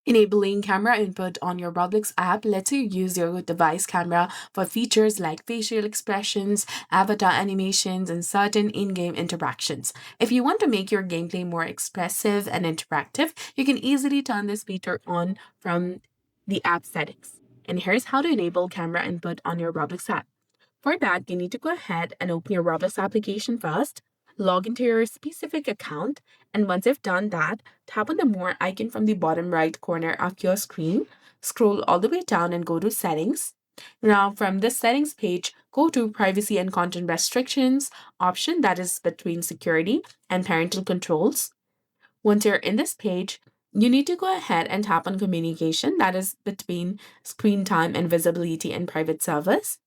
Enabling camera input on your Roblox app lets you use your device camera for features like facial expressions, avatar animations, and certain in-game interactions. If you want to make your gameplay more expressive and interactive, you can easily turn this feature on from the app settings. And here's how to enable camera input on your Roblox app. For that, you need to go ahead and open your Roblox application first, log into your specific account, and once you've done that, tap on the More icon from the bottom right corner of your screen, scroll all the way down and go to Settings. Now, from this settings page, go to Privacy and Content Restrictions option, that is between security and parental controls. Once you're in this page, you need to go ahead and tap on Communication, that is between screen time and visibility and private service.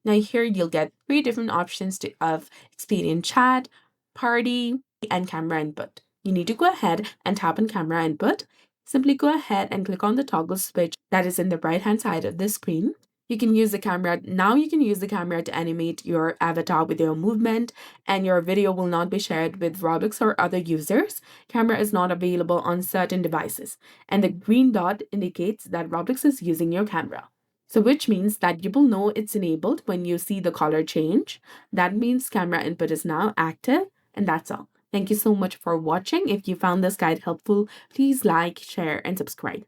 Now here you'll get three different options of experience chat, party, and camera input. You need to go ahead and tap on camera input. Simply go ahead and click on the toggle switch that is in the right hand side of the screen. You can use the camera. Now you can use the camera to animate your avatar with your movement, and your video will not be shared with Roblox or other users. Camera is not available on certain devices, and the green dot indicates that Roblox is using your camera. So which means that you will know it's enabled when you see the color change. That means camera input is now active, and that's all. Thank you so much for watching. If you found this guide helpful, please like, share, and subscribe.